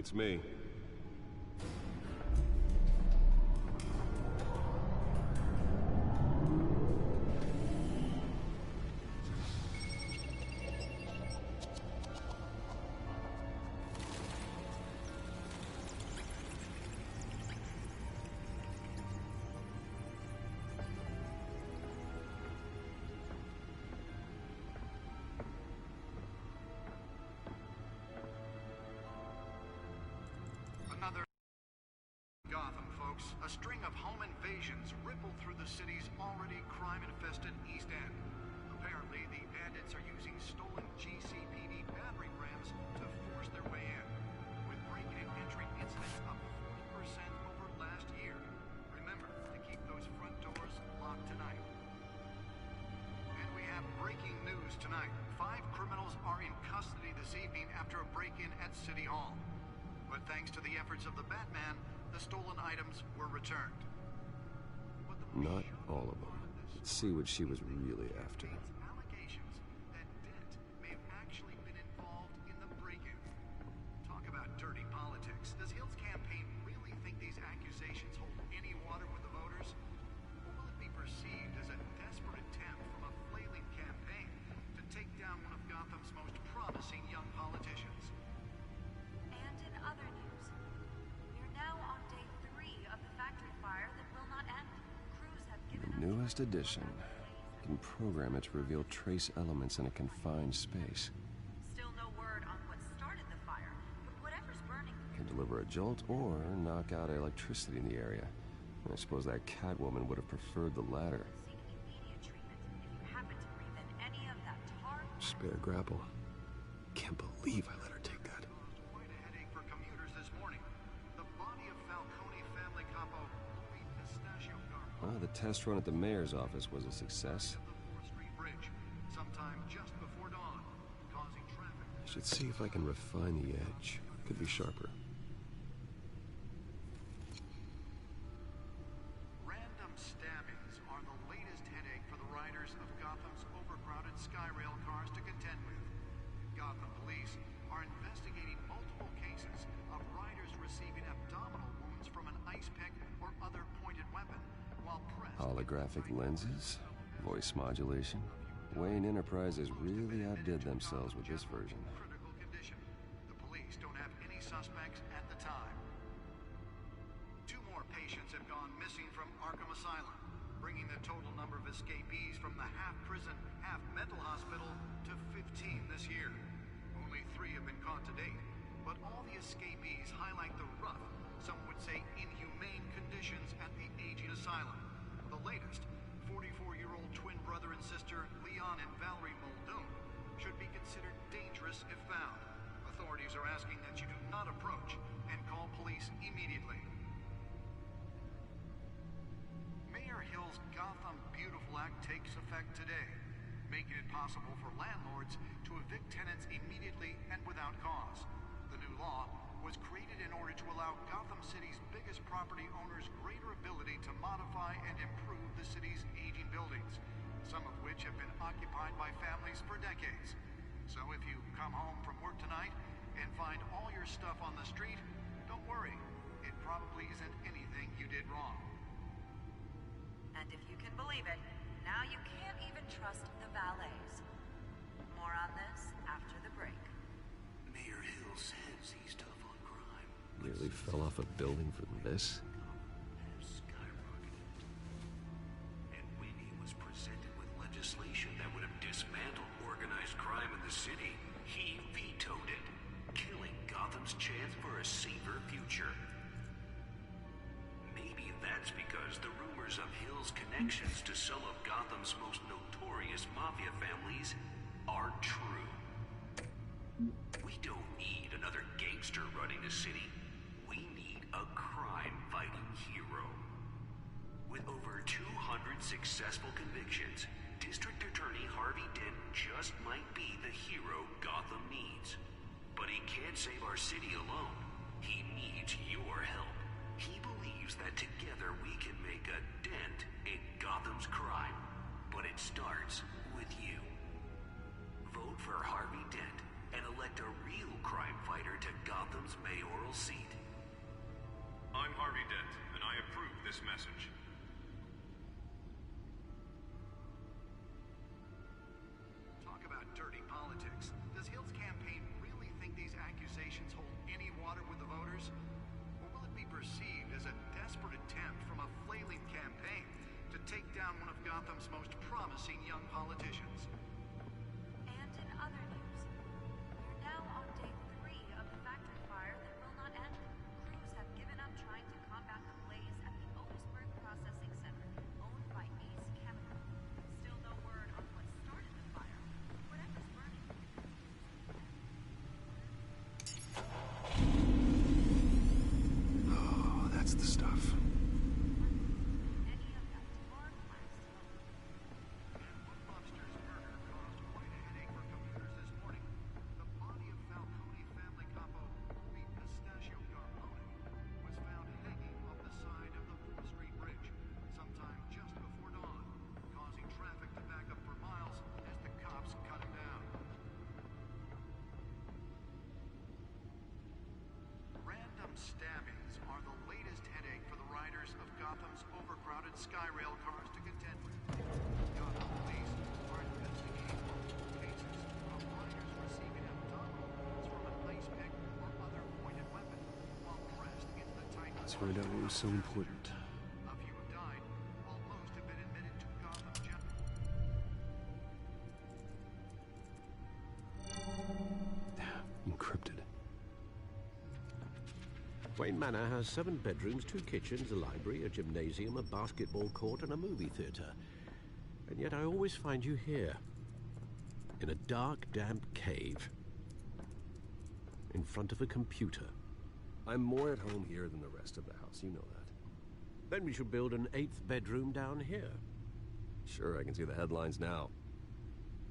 It's me. Another Gotham, folks. A string of home invasions ripple through the city's already crime-infested East End. Apparently, the bandits are using stolen GCPD battering rams to force their way in, with break-in and entry incidents up 40% over last year. Remember to keep those front doors locked tonight. And we have breaking news tonight. 5 criminals are in custody this evening after a break-in at City Hall. But thanks to the efforts of the Batman, the stolen items were returned. Not all of them. Let's see what she was really after. Allegations that Dent may have actually been involved in the break-in. Talk about dirty politics. Does Hill's campaign really think these accusations hold any water with the voters? Or will it be perceived as a desperate attempt from a flailing campaign to take down one of Gotham's most promising young politicians? And in other news, we're now on day 3 of the factory fire that will not end. Crews have given up. Newest edition. You can program it to reveal trace elements in a confined space. Still no word on what started the fire, but whatever's burning. Can deliver a jolt or knock out electricity in the area. I suppose that Catwoman would have preferred the latter. Seek immediate treatment if you happen to breathe in any of that tar. Spare grapple. Can't believe I let her take that. Quite a headache for commuters this morning. The body of Falcone family capo Louis Pistachio Garbo The test run at the mayor's office was a success. of the 4th Street Bridge, sometime just before dawn, causing traffic. I should see if I can refine the edge. Could be sharper. Random stabbings are the latest headache for the riders of Gotham's overcrowded Skyrail cars to contend with. Gotham police are investigating multiple cases of riders receiving abdominal wounds from an ice pick or other pointed weapon while pressed. Holographic lenses? Voice modulation? Wayne Enterprises really outdid themselves with this version. Critical condition. The police don't have any suspects at the time. 2 more patients have gone missing from Arkham Asylum, bringing the total number of escapees from the half-prison, half-mental hospital to 15 this year. Only 3 have been caught to date, but all the escapees highlight the rough, some would say inhumane conditions at the aging asylum. The latest, 44-year-old twin brother and sister Leon and Valerie Muldoon, should be considered dangerous if found. Authorities are asking that you do not approach and call police immediately. Mayor Hill's Gotham Beautiful Act takes effect today, making it possible for landlords to evict tenants immediately and without cause. The new law was created in order to allow Gotham City's biggest property owners greater ability to modify and improve the city's aging buildings, some of which have been occupied by families for decades. So if you come home from work tonight and find all your stuff on the street, don't worry. It probably isn't anything you did wrong. And if you can believe it, now you can't even trust the valets. More on this after the break. Mayor Hill says he's tough on crime. Nearly fell off a building for this. Has skyrocketed. And when he was presented with legislation that would have dismantled organized crime in the city, he vetoed it, killing Gotham's chance for a safer future. Maybe that's because the rumors of Hill's connections to some of Gotham's most notorious mafia families are true. We don't need another gangster running the city. We need a crime-fighting hero. With over 200 successful convictions, District Attorney Harvey Dent just might be the hero Gotham needs. But he can't save our city alone. He needs your help. He believes that together we can make a dent in Gotham's crime. But it starts with you. Vote for Harvey Dent and elect a real crime fighter to Gotham's mayoral seat. I'm Harvey Dent, and I approve this message. Talk about dirty politics. Does Hill's campaign really think these accusations hold any water with the voters? Or will it be perceived as a desperate attempt from a flailing campaign to take down one of Gotham's most promising young politicians? And in other news, we're now on day 3 of the factory fire that will not end. Crews have given up trying to combat the blaze at the Otisburg Processing Center, owned by Ace Chemical. Still no word on what started the fire. Whatever's burning. Oh, that's the stuff. Any effect or glass. Buster's murder caused quite a headache for computers this morning. The body of Falcone family capo, the Pistachio Garpone, was found hanging off the side of the Fourth Street Bridge sometime just before dawn, causing traffic to back up for miles as the cops cut him down. Random stabbings are the latest headache for the riders of Gotham's overcrowded Skyrail cars to contend with. Gotham police are investigating multiple cases of riders receiving abdominal wounds from an ice pick or other pointed weapon while pressed into the tight. Let's find out what was so important. A few have died, while most have been admitted to Gotham General. Encrypted. Wayne Manor has 7 bedrooms, 2 kitchens, a library, a gymnasium, a basketball court, and a movie theater. And yet I always find you here, in a dark, damp cave, in front of a computer. I'm more at home here than the rest of the house, you know that. Then we should build an 8th bedroom down here. Sure, I can see the headlines now.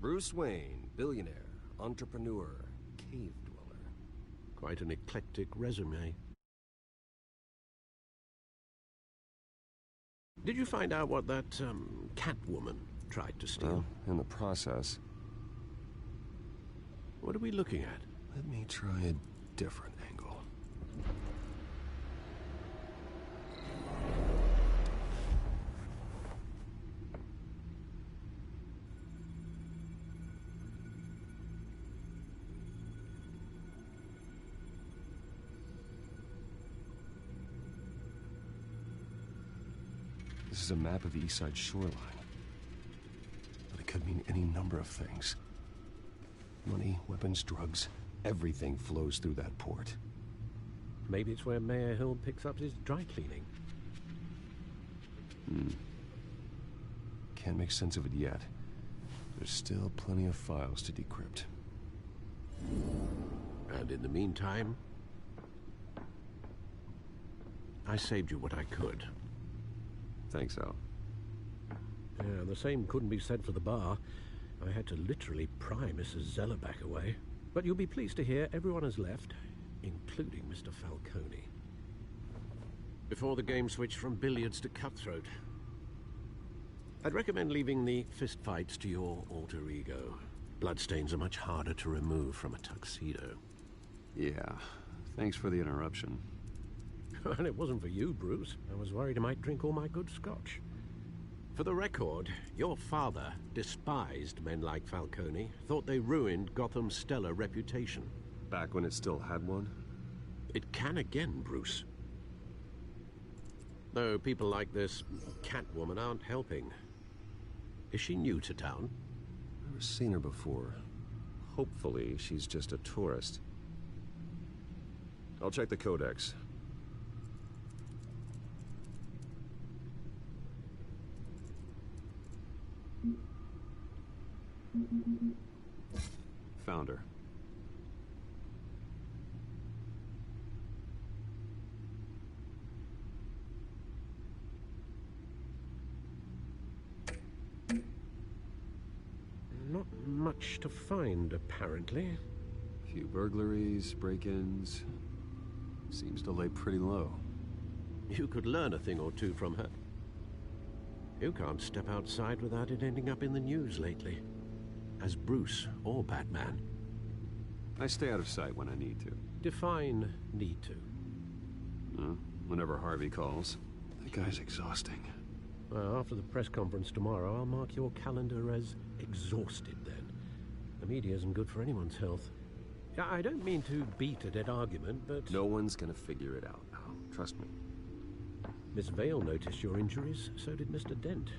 Bruce Wayne, billionaire, entrepreneur, cave dweller. Quite an eclectic resume. Did you find out what that, Catwoman tried to steal? Well, in the process. What are we looking at? Let me try a different angle. This is a map of the East Side shoreline. But it could mean any number of things. Money, weapons, drugs, everything flows through that port. Maybe it's where Mayor Hill picks up his dry cleaning. Can't make sense of it yet. There's still plenty of files to decrypt. And in the meantime, I saved you what I could. Thanks, Al. Yeah, the same couldn't be said for the bar. I had to literally pry Mrs. Zellerback away. But you'll be pleased to hear everyone has left, including Mr. Falcone. Before the game switched from billiards to cutthroat. I'd recommend leaving the fistfights to your alter ego. Bloodstains are much harder to remove from a tuxedo. Yeah, thanks for the interruption. And it wasn't for you, Bruce. I was worried I might drink all my good scotch. For the record, your father despised men like Falcone, thought they ruined Gotham's stellar reputation. Back when it still had one? It can again, Bruce. Though people like this Catwoman aren't helping. Is she new to town? Never seen her before. Hopefully, she's just a tourist. I'll check the codex. Found her. Not much to find, apparently. A few burglaries, break-ins. Seems to lay pretty low. You could learn a thing or two from her. You can't step outside without it ending up in the news lately. As Bruce or Batman. I stay out of sight when I need to. Define need to. Whenever Harvey calls. That guy's exhausting. Well, after the press conference tomorrow, I'll mark your calendar as exhausted then. The media isn't good for anyone's health. Yeah, I don't mean to beat a dead argument, but... No one's gonna figure it out now. Trust me. Miss Vale noticed your injuries, so did Mr. Dent.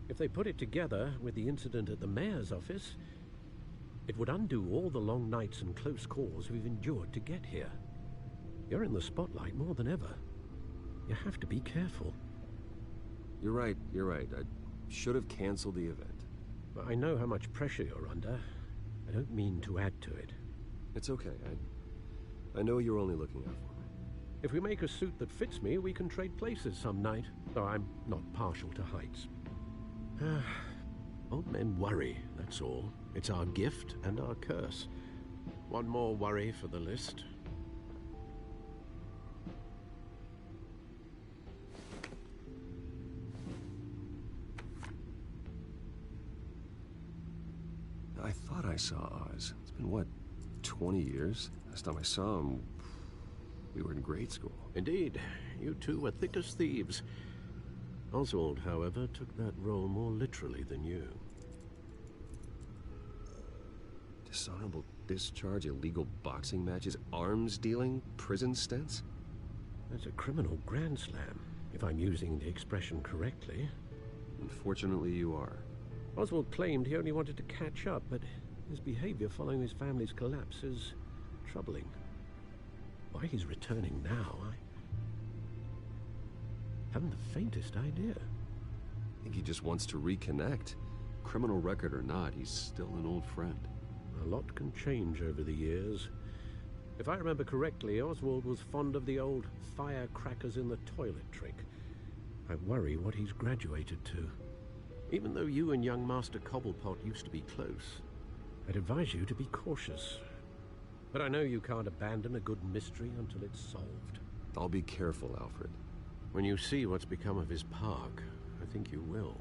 If they put it together with the incident at the mayor's office, it would undo all the long nights and close calls we've endured to get here. You're in the spotlight more than ever. You have to be careful. You're right. I should have canceled the event. But I know how much pressure you're under. I don't mean to add to it. It's okay. I know you're only looking out for me. If we make a suit that fits me, we can trade places some night. Though I'm not partial to heights. Old men worry, that's all. It's our gift and our curse. One more worry for the list. I thought I saw Oz. It's been, what, 20 years? Last time I saw him, we were in grade school. Indeed. You two were thick as thieves. Oswald, however, took that role more literally than you. Dishonorable discharge, illegal boxing matches, arms dealing, prison stints? That's a criminal grand slam, if I'm using the expression correctly. Unfortunately, you are. Oswald claimed he only wanted to catch up, but his behavior following his family's collapse is troubling. Why he's returning now, I haven't the faintest idea. I think he just wants to reconnect. Criminal record or not, he's still an old friend. A lot can change over the years. If I remember correctly, Oswald was fond of the old firecrackers in the toilet trick. I worry what he's graduated to. Even though you and young Master Cobblepot used to be close, I'd advise you to be cautious. But I know you can't abandon a good mystery until it's solved. I'll be careful, Alfred. When you see what's become of his park, I think you will.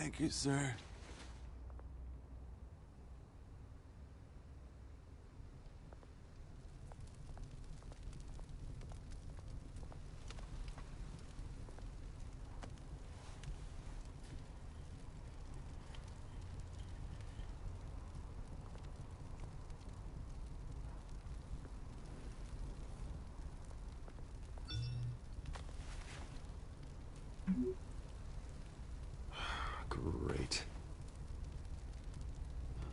Thank you, sir. Great.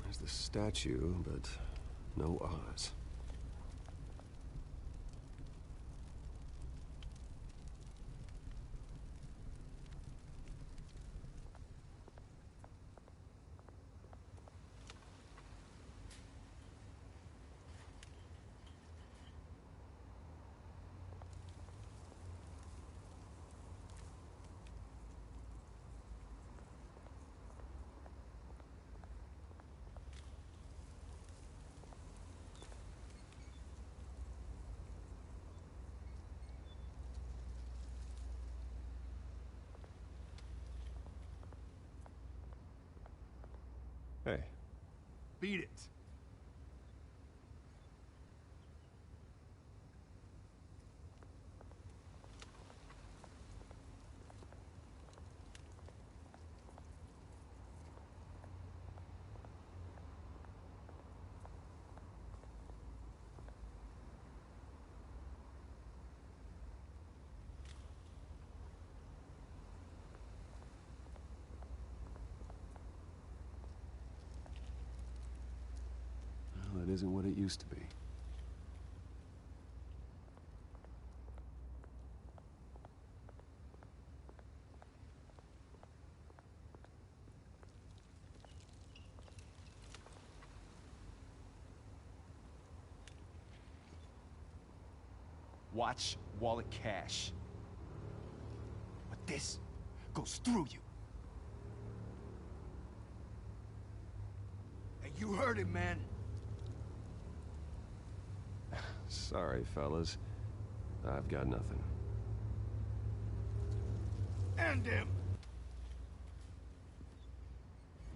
There's the statue, but no Oz. Hey. Beat it. Well, that isn't what it used to be. Watch wallet cash. But this goes through you. Hey, you heard it, man. Sorry, fellas. I've got nothing. End him!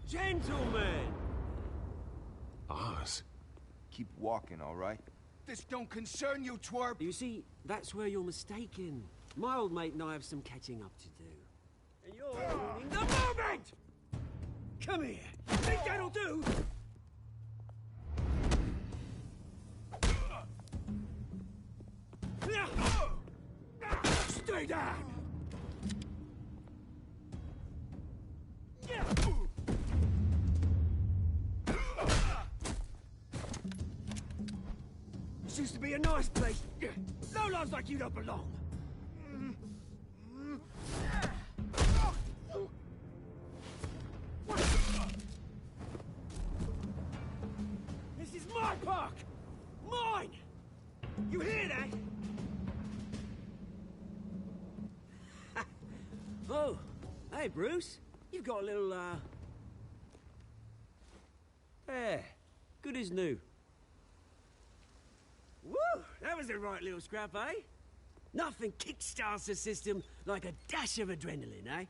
Gentlemen! Oz? Keep walking, all right? This don't concern you, twerp! You see, that's where you're mistaken. My old mate and I have some catching up to do. And you're ruining the moment! Come here! Think that'll do? Stay down! This used to be a nice place. No lives like you don't belong. This is my park! Mine! You hear that? Oh, hey, Bruce. You've got a little, Yeah, good as new. Woo! That was a right little scrap, eh? Nothing kickstarts the system like a dash of adrenaline, eh?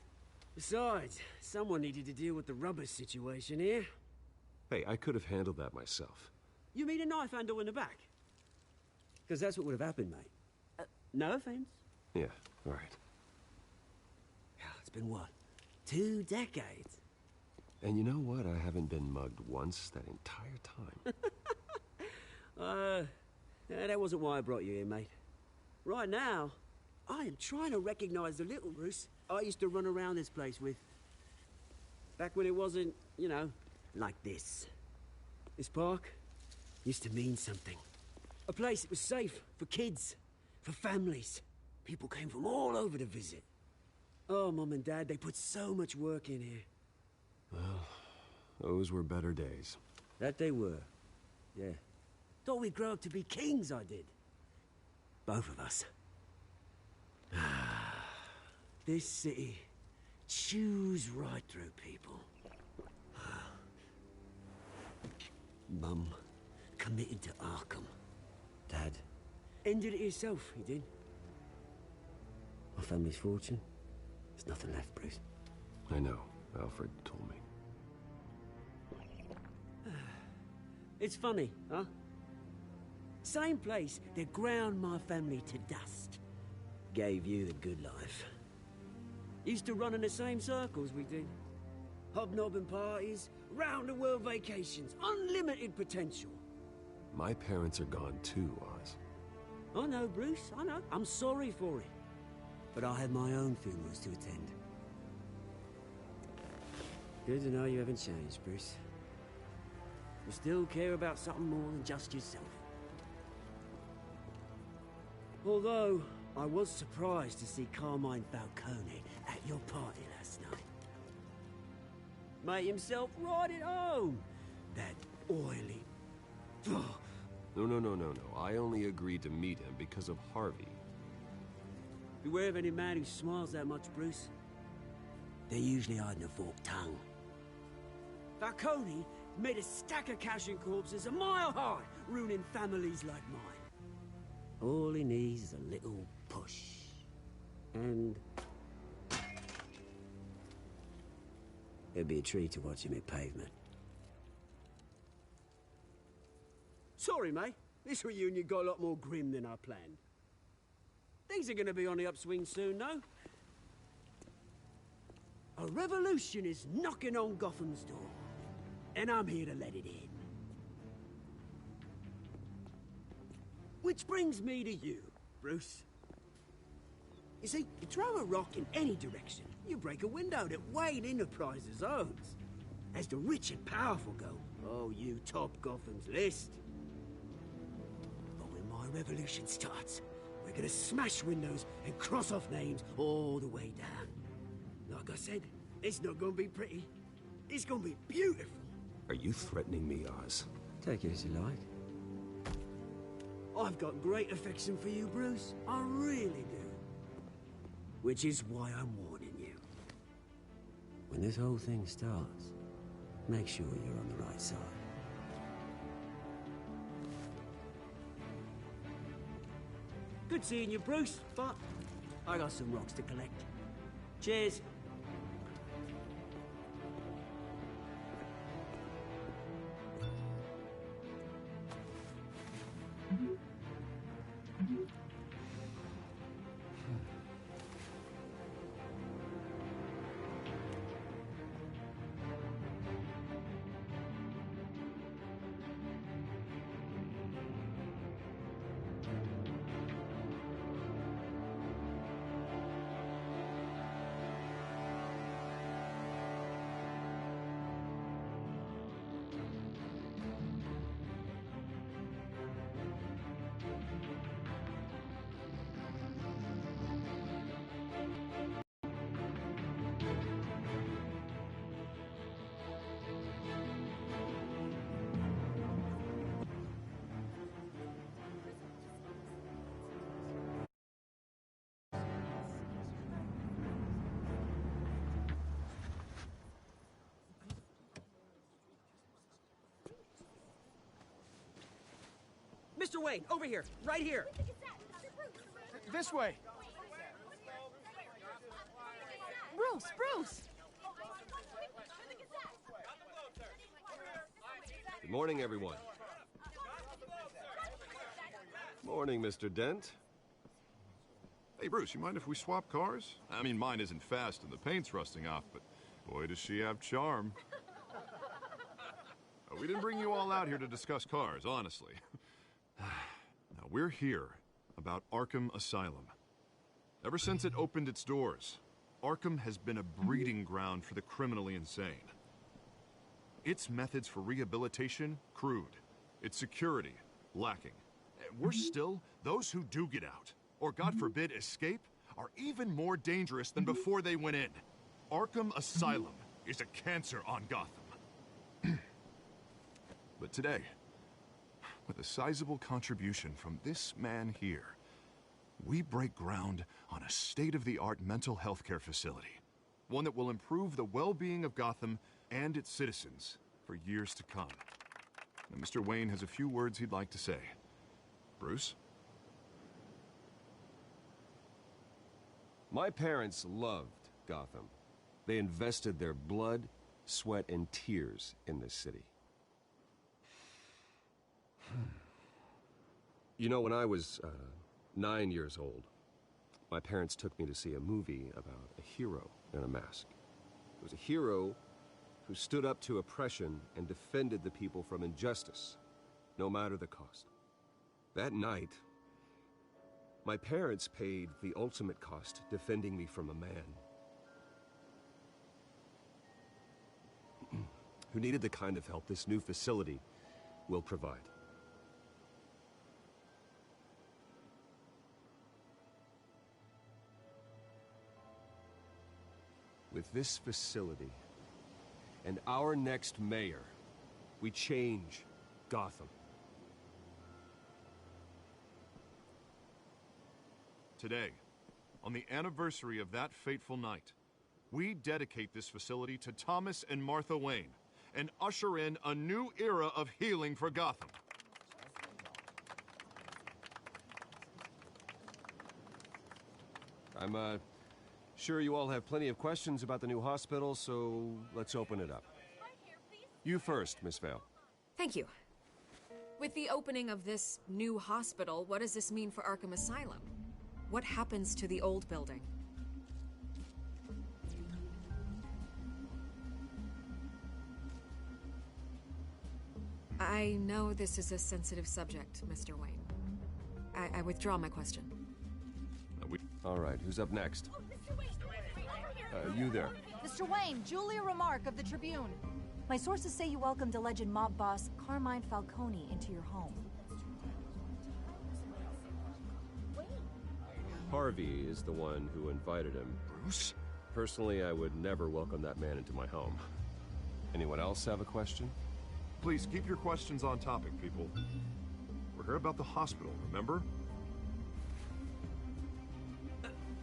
Besides, someone needed to deal with the rubber situation here. Hey, I could have handled that myself. You mean a knife handle in the back? Because that's what would have happened, mate. No offense. Yeah, all right. It's been what? 2 decades? And you know what? I haven't been mugged once that entire time. That wasn't why I brought you here, mate. Right now, I am trying to recognize the little Bruce I used to run around this place with. Back when it wasn't, you know, like this. This park used to mean something. A place that was safe for kids, for families. People came from all over to visit. Oh, Mum and Dad, they put so much work in here. Well, those were better days. That they were. Yeah. Thought we'd grow up to be kings, I did. Both of us. This city chews right through people. Mum committed to Arkham. Dad ended it himself, he did. My family's fortune. There's nothing left, Bruce. I know. Alfred told me. It's funny, huh? Same place that ground my family to dust. Gave you the good life. Used to run in the same circles we did. Hobnobbing parties, round-the-world vacations, unlimited potential. My parents are gone too, Oz. I know, Bruce, I know. I'm sorry for it. But I have my own funerals to attend. Good to know you haven't changed, Bruce. You still care about something more than just yourself. Although, I was surprised to see Carmine Falcone at your party last night. Made himself right at home. That oily... No. I only agreed to meet him because of Harvey. Beware of any man who smiles that much, Bruce. They're usually hiding a forked tongue. Falcone made a stack of cashing corpses a mile high, ruining families like mine. All he needs is a little push. And... it'd be a treat to watch him hit pavement. Sorry, mate. This reunion got a lot more grim than I planned. Things are gonna be on the upswing soon, though. A revolution is knocking on Gotham's door. And I'm here to let it in. Which brings me to you, Bruce. You see, you throw a rock in any direction, you break a window that Wayne Enterprises owns. As the rich and powerful go, oh, you top Gotham's list. But when my revolution starts, we're gonna smash windows and cross off names all the way down. Like I said, it's not gonna be pretty. It's gonna be beautiful. Are you threatening me, Oz? Take it as you like. I've got great affection for you, Bruce. I really do. Which is why I'm warning you. When this whole thing starts, make sure you're on the right side. Good seeing you, Bruce, but I got some rocks to collect. Cheers. Mr. Wayne, over here, right here. This way. Bruce! Good morning, everyone. Morning, Mr. Dent. Hey, Bruce, you mind if we swap cars? I mean, mine isn't fast and the paint's rusting off, but boy, does she have charm. We didn't bring you all out here to discuss cars, honestly. Now, we're here about Arkham Asylum. Ever since it opened its doors, Arkham has been a breeding ground for the criminally insane. Its methods for rehabilitation, crude. Its security, lacking. And worse still, those who do get out, or God forbid, escape, are even more dangerous than before they went in. Arkham Asylum is a cancer on Gotham. But today, with a sizable contribution from this man here, we break ground on a state-of-the-art mental health care facility. One that will improve the well-being of Gotham and its citizens for years to come. Now, Mr. Wayne has a few words he'd like to say. Bruce? My parents loved Gotham. They invested their blood, sweat, and tears in this city. You know, when I was 9 years old, my parents took me to see a movie about a hero in a mask. It was a hero who stood up to oppression and defended the people from injustice, no matter the cost. That night, my parents paid the ultimate cost defending me from a man who needed the kind of help this new facility will provide. With this facility and our next mayor, we change Gotham. Today, on the anniversary of that fateful night, we dedicate this facility to Thomas and Martha Wayne and usher in a new era of healing for Gotham. I'm sure you all have plenty of questions about the new hospital, so let's open it up. You first, Miss Vale. Thank you. With the opening of this new hospital, what does this mean for Arkham Asylum? What happens to the old building? I know this is a sensitive subject, Mr. Wayne. I withdraw my question. All right, who's up next? You there. Mr. Wayne, Julia Remark of the Tribune. My sources say you welcomed alleged mob boss Carmine Falcone into your home. Harvey is the one who invited him. Bruce? Personally, I would never welcome that man into my home. Anyone else have a question? Please keep your questions on topic, people. We're here about the hospital, remember?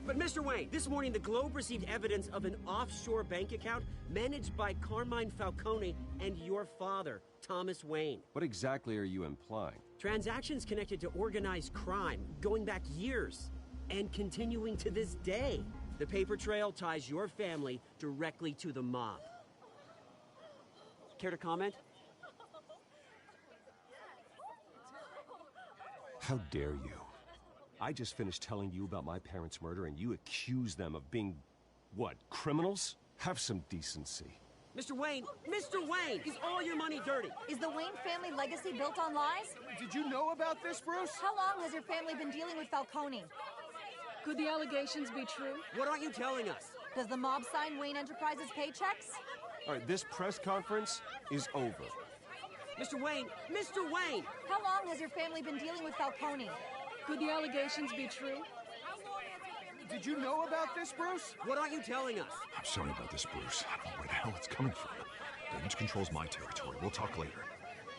But Mr. Wayne, this morning the Globe received evidence of an offshore bank account managed by Carmine Falcone and your father, Thomas Wayne. What exactly are you implying? Transactions connected to organized crime, going back years, and continuing to this day. The paper trail ties your family directly to the mob. Care to comment? How dare you? I just finished telling you about my parents' murder and you accuse them of being, what, criminals? Have some decency. Mr. Wayne, is all your money dirty? Is the Wayne family legacy built on lies? Did you know about this, Bruce? How long has your family been dealing with Falcone? Could the allegations be true? What aren't you telling us? Does the mob sign Wayne Enterprises paychecks? All right, this press conference is over. Mr. Wayne! How long has your family been dealing with Falcone? Could the allegations be true? Did you know about this, Bruce? What aren't you telling us? I'm sorry about this, Bruce. I don't know where the hell it's coming from. Damage control's my territory. We'll talk later.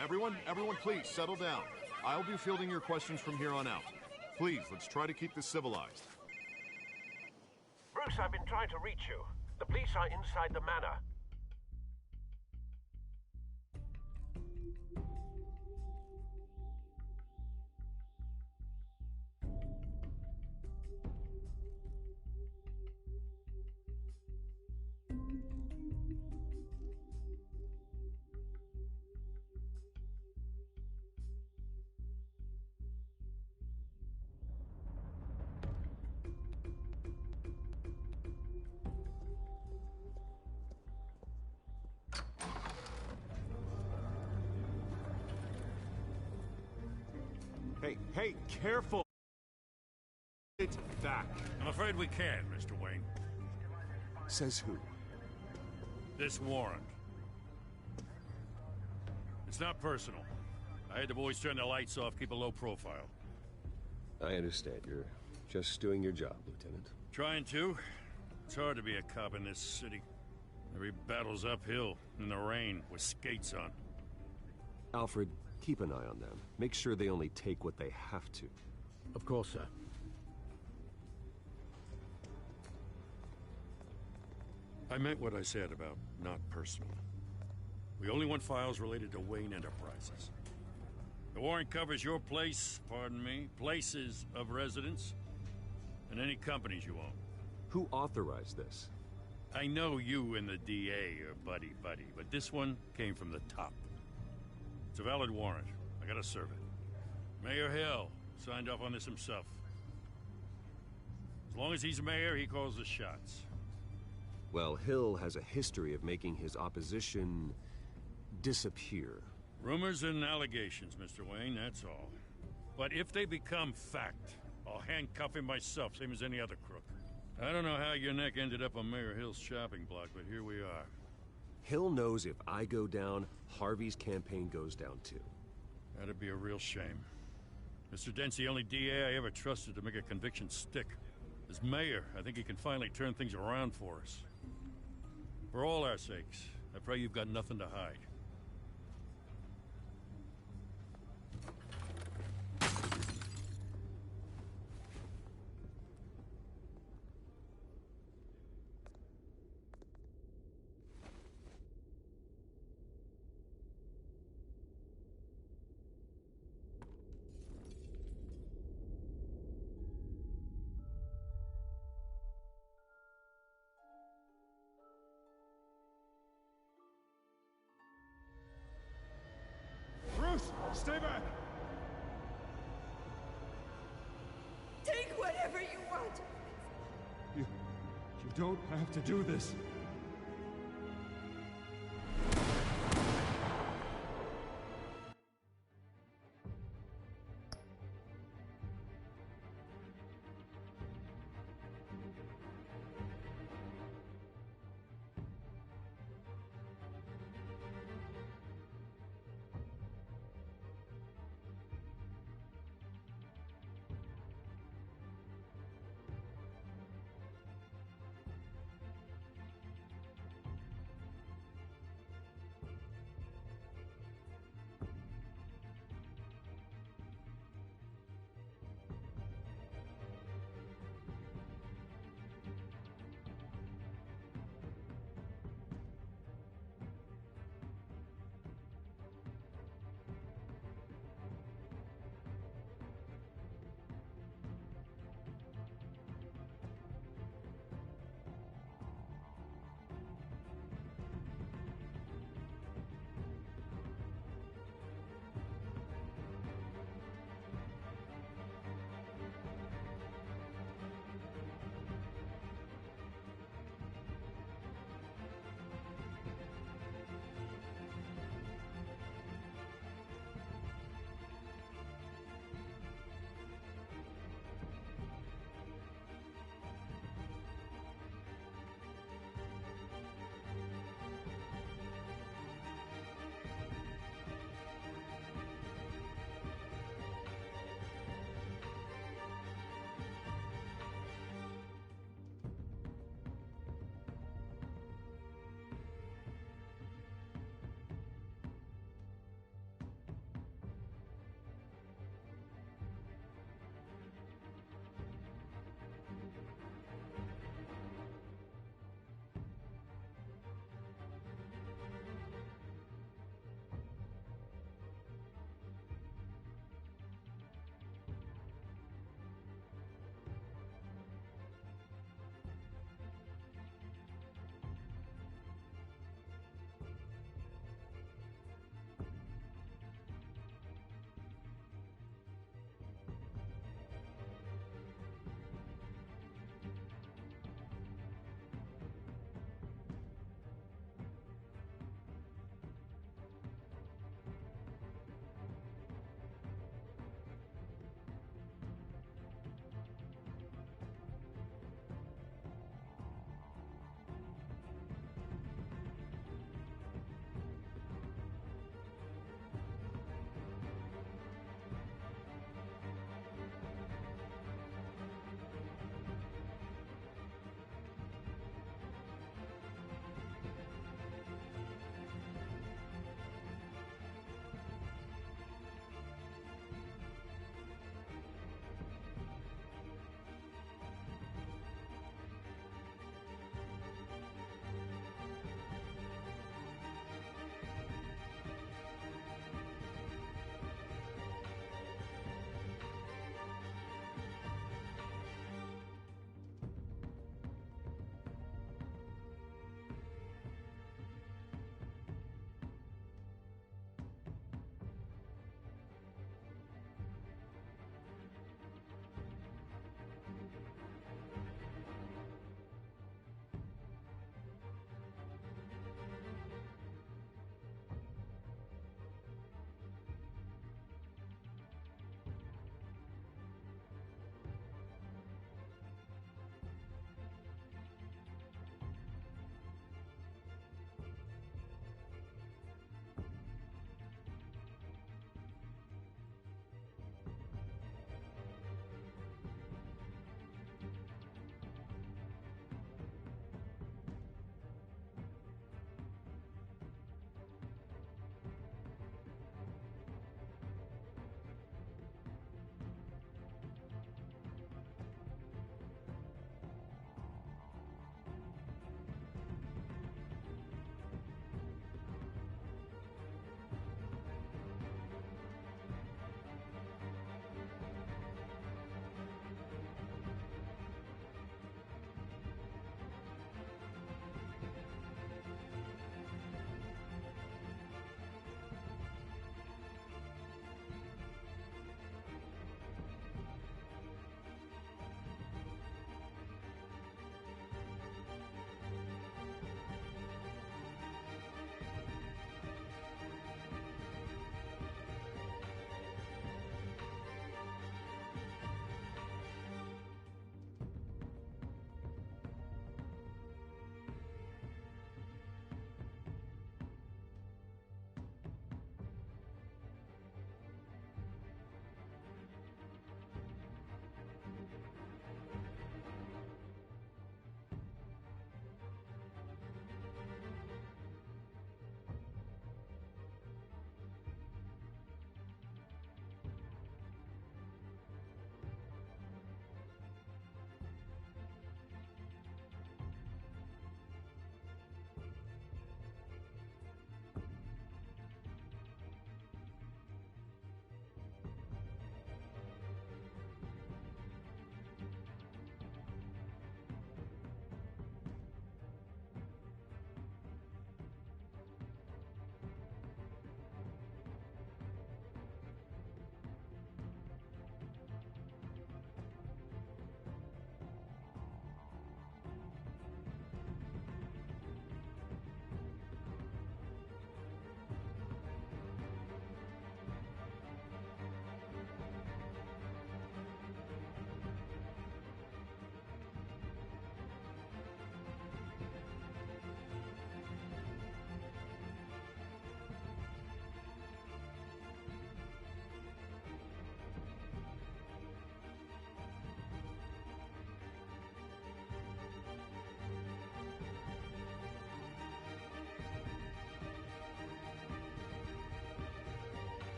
Everyone, please, settle down. I'll be fielding your questions from here on out. Please, let's try to keep this civilized. Bruce, I've been trying to reach you. The police are inside the manor. Hey, careful! It's back. I'm afraid we can't, Mr. Wayne. Says who? This warrant. It's not personal. I had the boys turn the lights off, keep a low profile. I understand. You're just doing your job, Lieutenant. Trying to. It's hard to be a cop in this city. Every battle's uphill, in the rain, with skates on. Alfred, keep an eye on them. Make sure they only take what they have to. Of course, sir. I meant what I said about not personal. We only want files related to Wayne Enterprises. The warrant covers your place, pardon me, places of residence, and any companies you own. Who authorized this? I know you and the DA are buddy-buddy, but this one came from the top. It's a valid warrant. I gotta serve it. Mayor Hill signed off on this himself. As long as he's mayor, he calls the shots. Well, Hill has a history of making his opposition disappear. Rumors and allegations, Mr. Wayne, that's all. But if they become fact, I'll handcuff him myself, same as any other crook. I don't know how your neck ended up on Mayor Hill's shopping block, but here we are. Hill knows if I go down, Harvey's campaign goes down too. That'd be a real shame. Mr. Dent's the only DA I ever trusted to make a conviction stick. As mayor, I think he can finally turn things around for us. For all our sakes, I pray you've got nothing to hide. Bruce, stay back! Take whatever you want. You don't have to do this.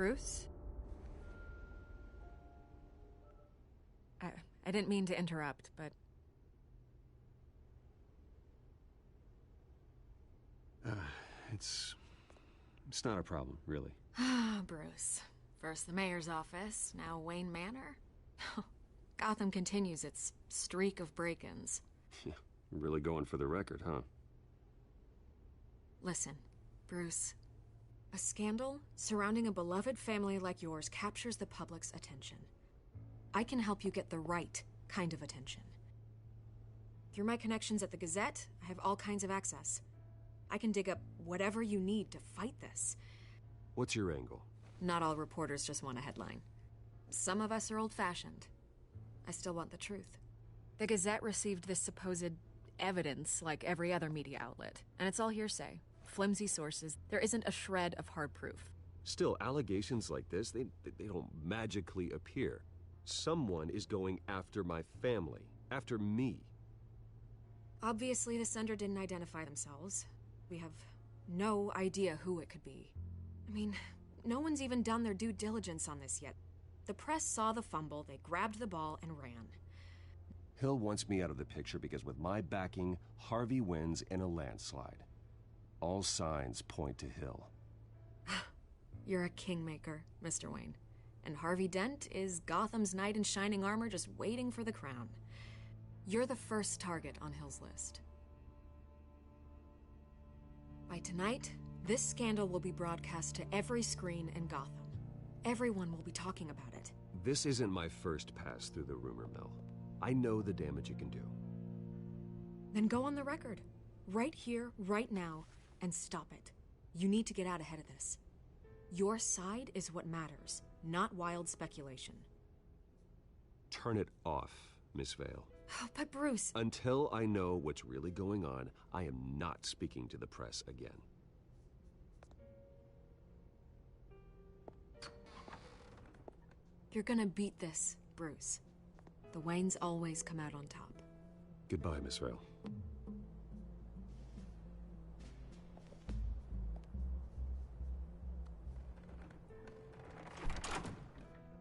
Bruce? I didn't mean to interrupt, but... It's not a problem, really. Ah, Bruce. First the mayor's office, now Wayne Manor. Gotham continues its streak of break-ins. Yeah, really going for the record, huh? Listen, Bruce. A scandal surrounding a beloved family like yours captures the public's attention. I can help you get the right kind of attention. Through my connections at the Gazette, I have all kinds of access. I can dig up whatever you need to fight this. What's your angle? Not all reporters just want a headline. Some of us are old-fashioned. I still want the truth. The Gazette received this supposed evidence like every other media outlet, and it's all hearsay. Flimsy sources. There isn't a shred of hard proof. Still, allegations like this, they don't magically appear. Someone is going after my family, after me. Obviously, the sender didn't identify themselves. We have no idea who it could be. I mean, no one's even done their due diligence on this yet. The press saw the fumble, they grabbed the ball and ran. Hill wants me out of the picture because with my backing, Harvey wins in a landslide. All signs point to Hill. You're a kingmaker, Mr. Wayne. And Harvey Dent is Gotham's knight in shining armor just waiting for the crown. You're the first target on Hill's list. By tonight, this scandal will be broadcast to every screen in Gotham. Everyone will be talking about it. This isn't my first pass through the rumor mill. I know the damage it can do. Then go on the record. Right here, right now, and stop it. You need to get out ahead of this. Your side is what matters, not wild speculation. Turn it off, Miss Vale. Oh, but Bruce... Until I know what's really going on, I am not speaking to the press again. You're gonna beat this, Bruce. The Waynes always come out on top. Goodbye, Miss Vale.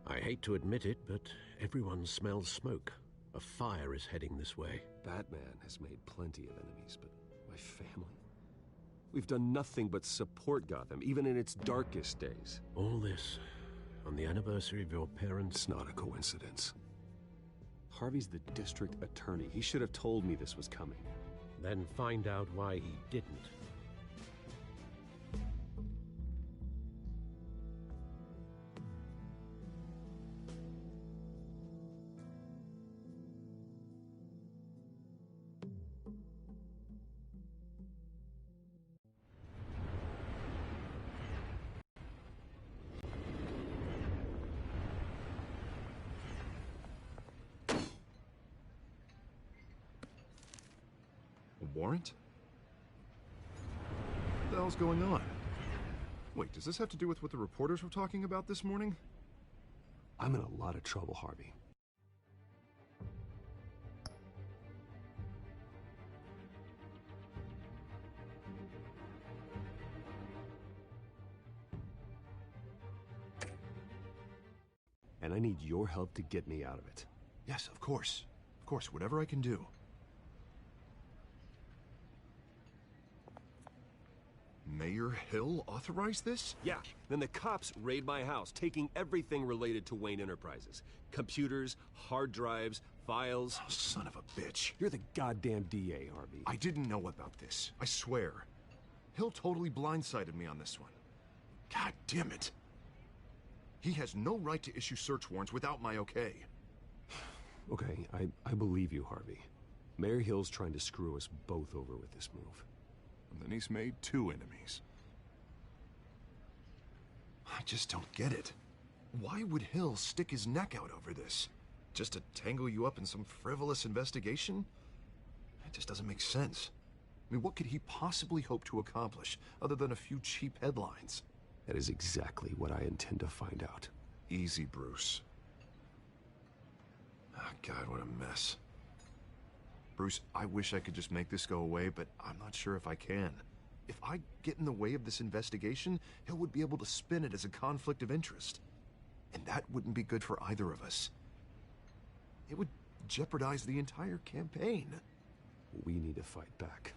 I hate to admit it, but everyone smells smoke. A fire is heading this way. Batman has made plenty of enemies, but my family? We've done nothing but support Gotham, even in its darkest days. All this on the anniversary of your parents'... It's not a coincidence. Harvey's the district attorney. He should have told me this was coming. Then find out why he didn't. Warrant? What the hell's going on? Wait, does this have to do with what the reporters were talking about this morning? I'm in a lot of trouble, Harvey. And I need your help to get me out of it. Yes, of course. Of course, whatever I can do. Mayor Hill authorized this? Yeah, then the cops raid my house, taking everything related to Wayne Enterprises. Computers, hard drives, files. Oh, son of a bitch. You're the goddamn DA, Harvey. I didn't know about this, I swear. Hill totally blindsided me on this one. God damn it. He has no right to issue search warrants without my okay. Okay, I believe you, Harvey. Mayor Hill's trying to screw us both over with this move. And then he's made 2 enemies. I just don't get it. Why would Hill stick his neck out over this? Just to tangle you up in some frivolous investigation? It just doesn't make sense. I mean, what could he possibly hope to accomplish other than a few cheap headlines? That is exactly what I intend to find out. Easy, Bruce. Oh, God, what a mess. Bruce, I wish I could just make this go away, but I'm not sure if I can. If I get in the way of this investigation, Hill would be able to spin it as a conflict of interest. And that wouldn't be good for either of us. It would jeopardize the entire campaign. We need to fight back.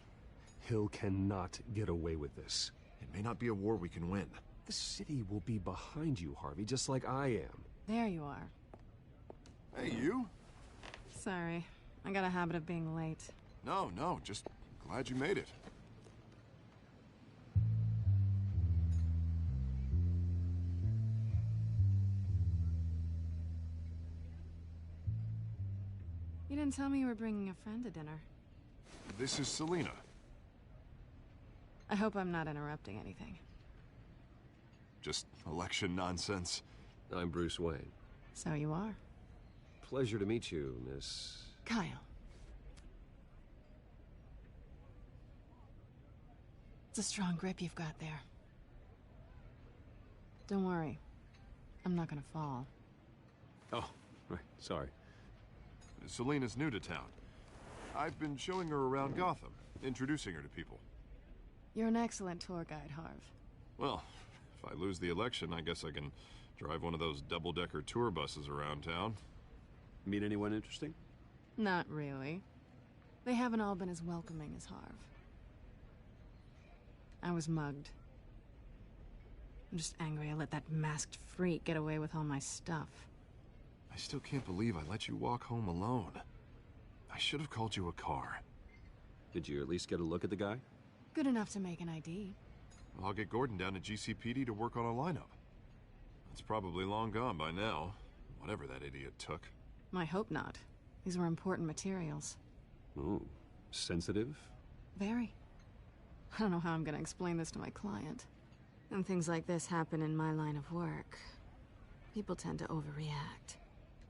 Hill cannot get away with this. It may not be a war we can win. The city will be behind you, Harvey, just like I am. There you are. Hey, you? Sorry. I got a habit of being late. No, just glad you made it. You didn't tell me you were bringing a friend to dinner. This is Selina. I hope I'm not interrupting anything. Just election nonsense. I'm Bruce Wayne. So you are. Pleasure to meet you, Miss... Kyle. It's a strong grip you've got there. Don't worry. I'm not gonna fall. Oh, right. Sorry. Selina's new to town. I've been showing her around Gotham, introducing her to people. You're an excellent tour guide, Harv. Well, if I lose the election, I guess I can drive one of those double-decker tour buses around town. Meet anyone interesting? Not really. They haven't all been as welcoming as Harv. I was mugged. I'm just angry I let that masked freak get away with all my stuff. I still can't believe I let you walk home alone. I should have called you a car. Did you at least get a look at the guy? Good enough to make an ID. Well, I'll get Gordon down to GCPD to work on a lineup. It's probably long gone by now, whatever that idiot took. I hope not. These were important materials. Ooh, sensitive? Very. I don't know how I'm gonna explain this to my client. And things like this happen in my line of work. People tend to overreact.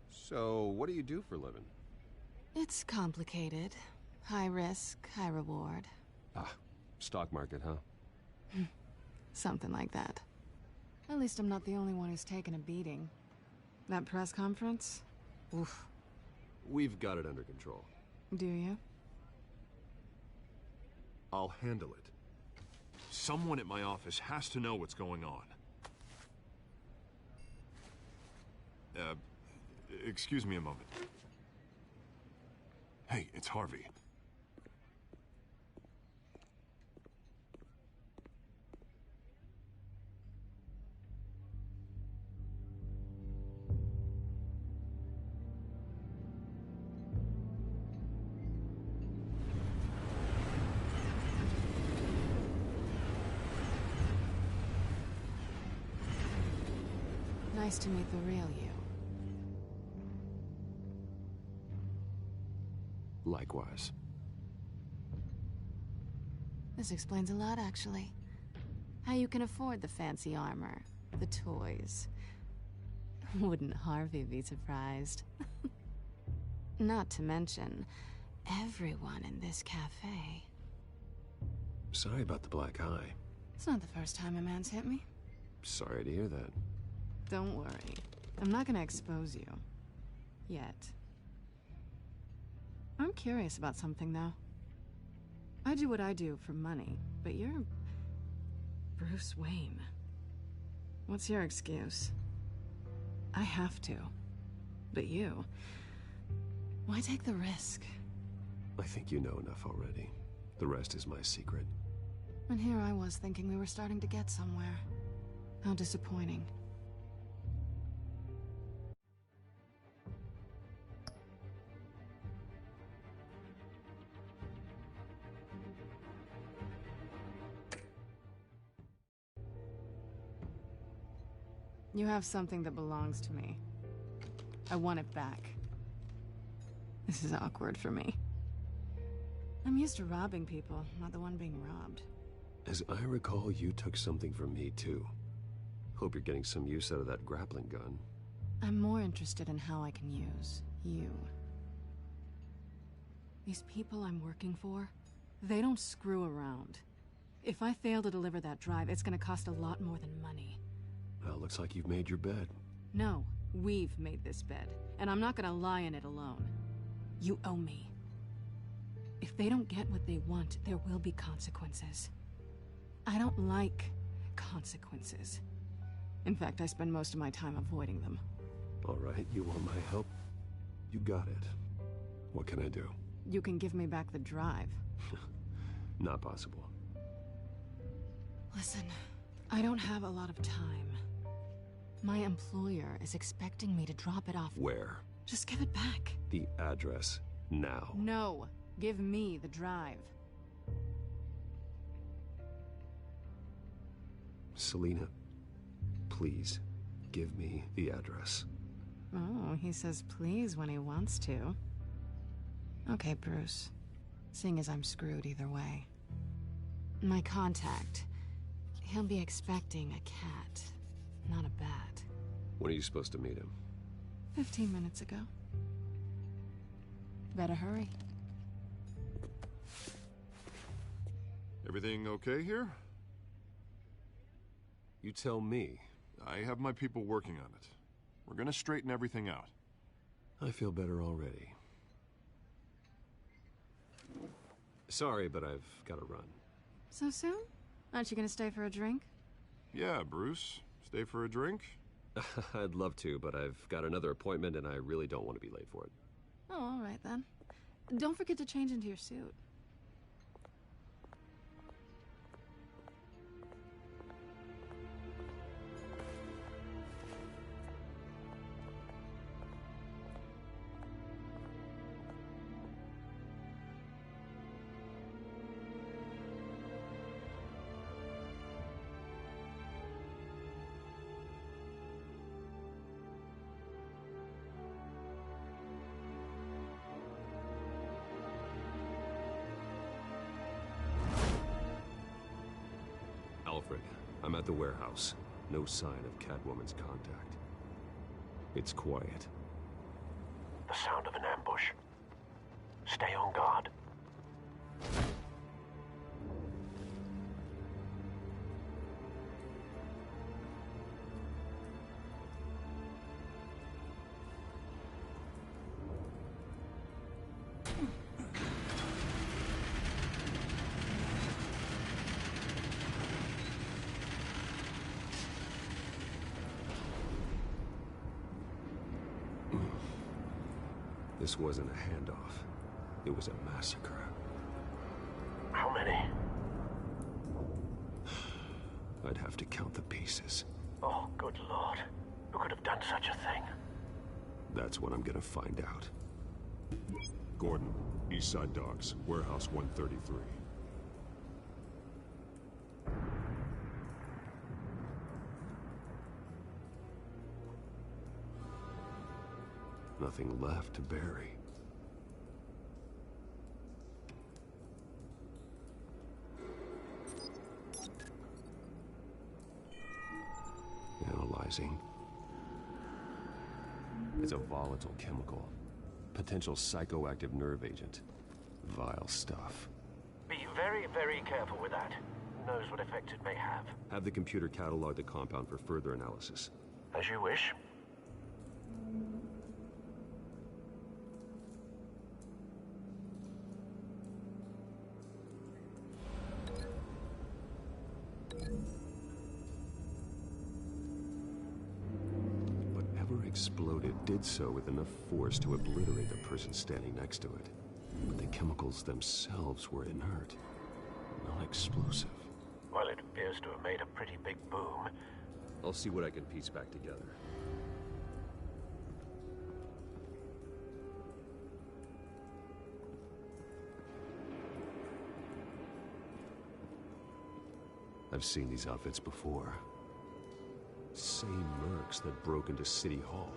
So, what do you do for a living? It's complicated. High risk, high reward. Ah, stock market, huh? Something like that. At least I'm not the only one who's taken a beating. That press conference? Oof. We've got it under control. Do you? I'll handle it. Someone at my office has to know what's going on. Excuse me a moment. Hey, it's Harvey. Nice to meet the real you. Likewise. This explains a lot, actually. How you can afford the fancy armor, the toys. Wouldn't Harvey be surprised? Not to mention, everyone in this cafe. Sorry about the black eye. It's not the first time a man's hit me. Sorry to hear that. Don't worry. I'm not gonna expose you. Yet. I'm curious about something, though. I do what I do for money, but you're... Bruce Wayne. What's your excuse? I have to. But you... Why take the risk? I think you know enough already. The rest is my secret. And here I was thinking we were starting to get somewhere. How disappointing. You have something that belongs to me. I want it back. This is awkward for me. I'm used to robbing people, not the one being robbed. As I recall, you took something from me, too. Hope you're getting some use out of that grappling gun. I'm more interested in how I can use you. These people I'm working for, they don't screw around. If I fail to deliver that drive, it's gonna cost a lot more than money. Well, looks like you've made your bed. No, we've made this bed, and I'm not gonna lie in it alone. You owe me. If they don't get what they want, there will be consequences. I don't like consequences. In fact, I spend most of my time avoiding them. All right, you want my help? You got it. What can I do? You can give me back the drive. Not possible. Listen, I don't have a lot of time. My employer is expecting me to drop it off. Where? Just give it back. The address, now. No, give me the drive. Selina, please, give me the address. Oh, he says please when he wants to. Okay, Bruce. Seeing as I'm screwed either way. My contact. He'll be expecting a cat, not a bat. When are you supposed to meet him? 15 minutes ago. Better hurry. Everything okay here? You tell me. I have my people working on it. We're gonna straighten everything out. I feel better already. Sorry, but I've got to run. So soon? Aren't you gonna stay for a drink? Yeah, Bruce. Stay for a drink? I'd love to, but I've got another appointment and I really don't want to be late for it. Oh, all right then. Don't forget to change into your suit. Alfred, I'm at the warehouse. No sign of Catwoman's contact. It's quiet. The sound of an ambush. Stay on guard. This wasn't a handoff. It was a massacre. How many? I'd have to count the pieces. Oh, good lord. Who could have done such a thing? That's what I'm gonna find out. Gordon, East Side Docks, Warehouse 133. Nothing left to bury. Analyzing. It's a volatile chemical. Potential psychoactive nerve agent. Vile stuff. Be very, very careful with that. Who knows what effect it may have. Have the computer catalog the compound for further analysis. As you wish. Whatever exploded did so with enough force to obliterate the person standing next to it. But the chemicals themselves were inert, not explosive. Well, it appears to have made a pretty big boom. I'll see what I can piece back together. I've seen these outfits before. Same mercs that broke into City Hall.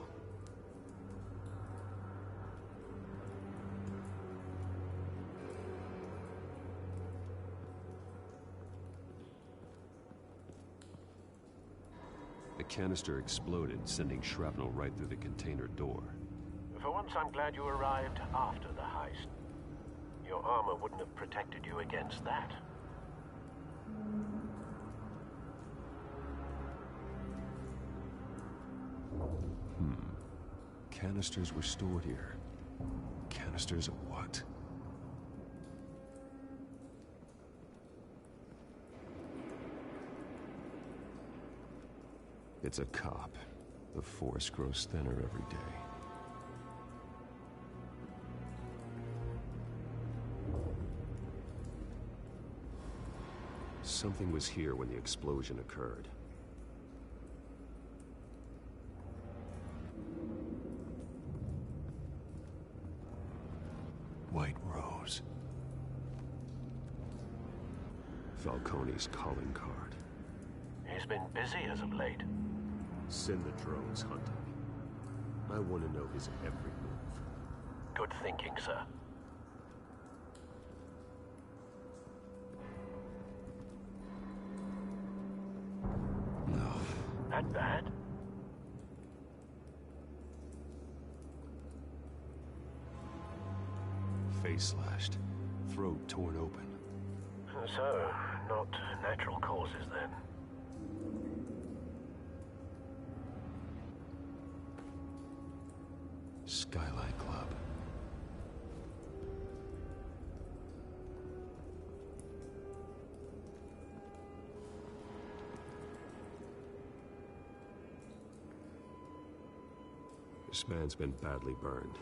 The canister exploded, sending shrapnel right through the container door. For once, I'm glad you arrived after the heist. Your armor wouldn't have protected you against that. Canisters were stored here. Canisters of what? It's a cop. The force grows thinner every day. Something was here when the explosion occurred. White Rose. Falcone's calling card. He's been busy as of late. Send the drones hunting. I want to know his every move. Good thinking, sir. No. That bad? Face slashed. Throat torn open. So, not natural causes then. Skylight Club. This man's been badly burned.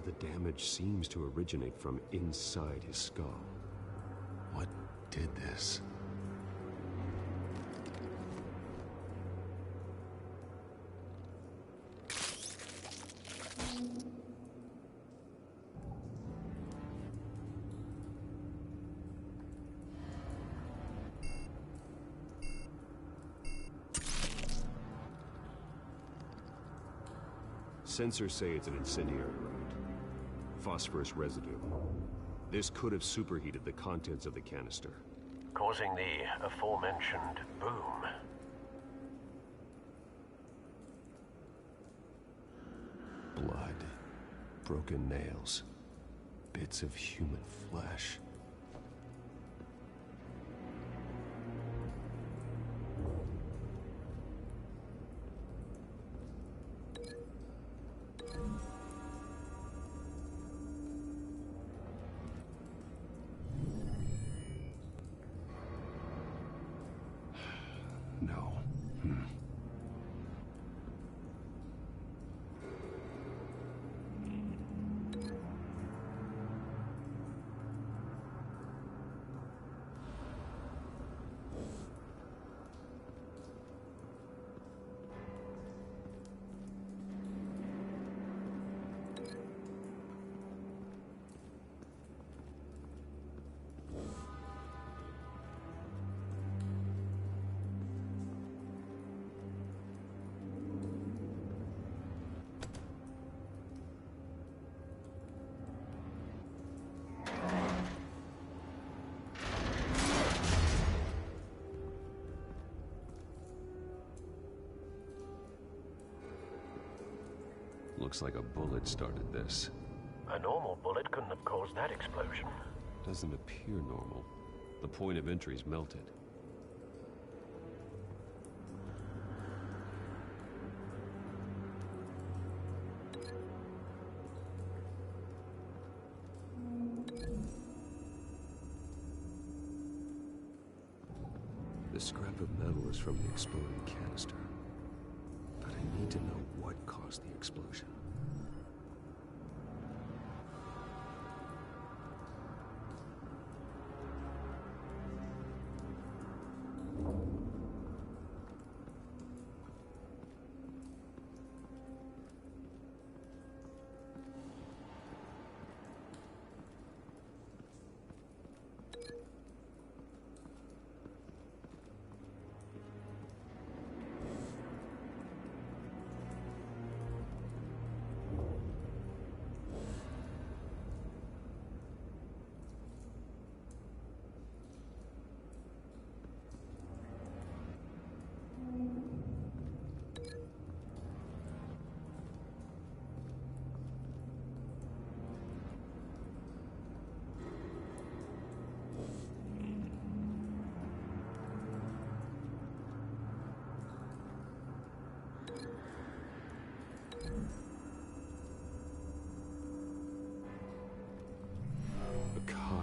The damage seems to originate from inside his skull. What did this? Sensors say it's an incendiary load. Phosphorus residue. This could have superheated the contents of the canister, causing the aforementioned boom. Blood. Broken nails. Bits of human flesh. No. Looks like a bullet started this. A normal bullet couldn't have caused that explosion. Doesn't appear normal. The point of entry's melted. The scrap of metal is from the exploding canister. But I need to know what caused the explosion.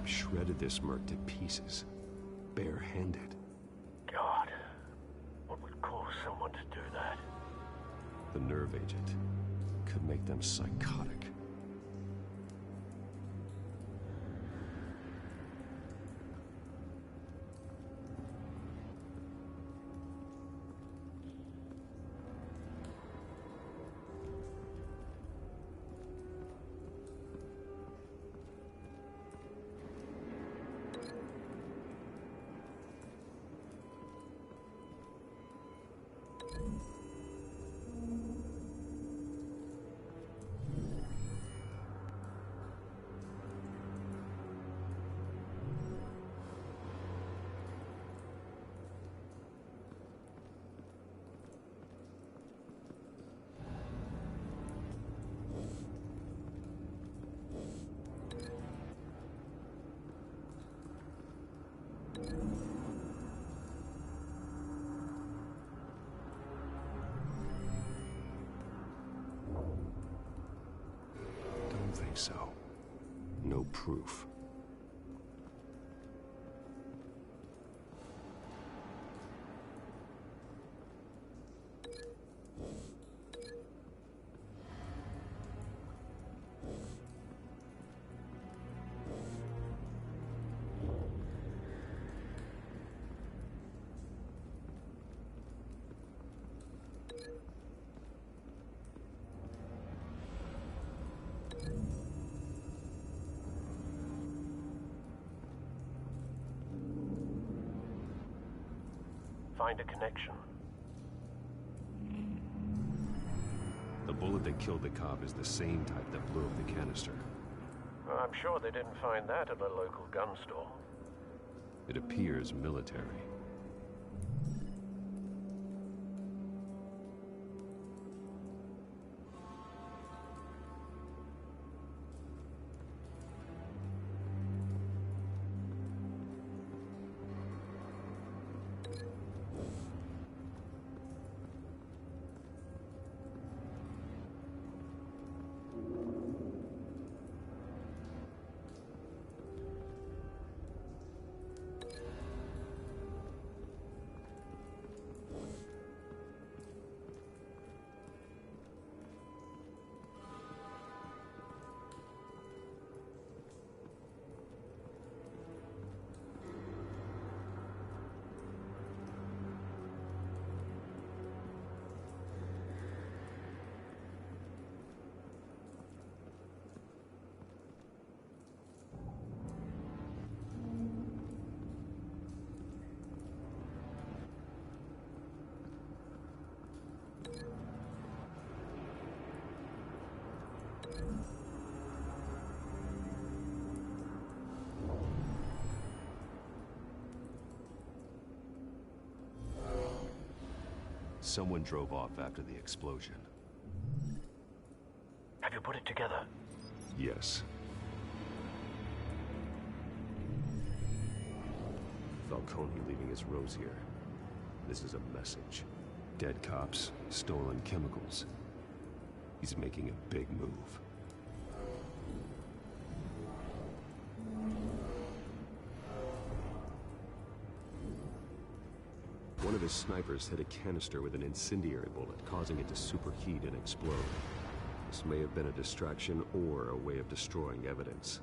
Shredded this merc to pieces, barehanded. God, what would cause someone to do that? nerve agent. Could make them psychotic. Don't think so. No proof. Find a connection. The bullet that killed the cop is the same type that blew up the canister. I'm sure they didn't find that at a local gun store. It appears military. Someone drove off after the explosion. Have you put it together? Yes. Falcone leaving his rose here. This is a message. Dead cops, stolen chemicals. He's making a big move. One of his snipers hit a canister with an incendiary bullet, causing it to superheat and explode. This may have been a distraction or a way of destroying evidence.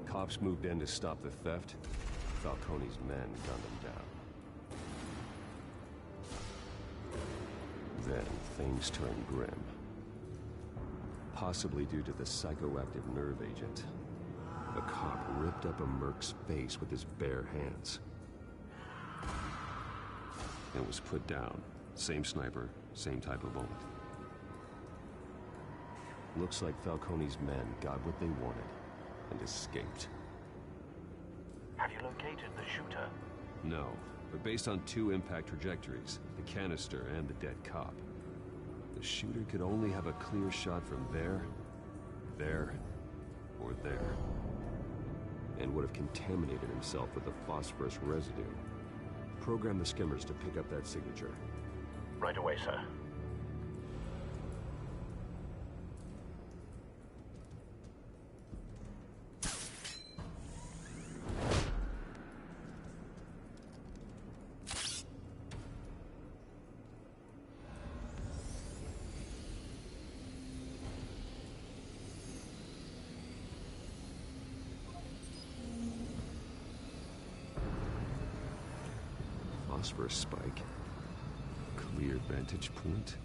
Cops moved in to stop the theft. Falcone's men gunned them down. Then things turned grim. Possibly due to the psychoactive nerve agent. A cop ripped up a merc's face with his bare hands. And was put down. Same sniper, same type of bullet. Looks like Falcone's men got what they wanted and escaped. Have you located the shooter? No, but based on two impact trajectories, the canister and the dead cop, the shooter could only have a clear shot from there, or there, and would have contaminated himself with the phosphorus residue. Program the skimmers to pick up that signature. Right away, sir. boss for a spike. Clear vantage point.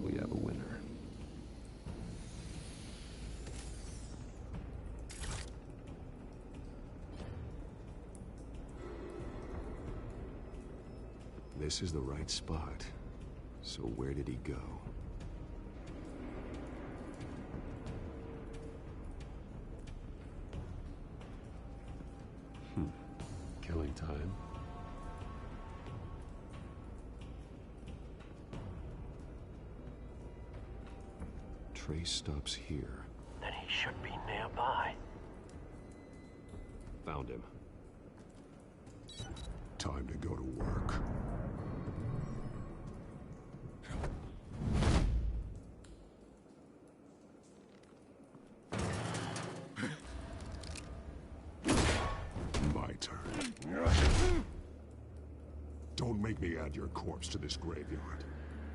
We have a winner. This is the right spot. So where did he go? Killing time. Trace stops here. Then he should be nearby. Found him. Time to go to work. My turn. Don't make me add your corpse to this graveyard.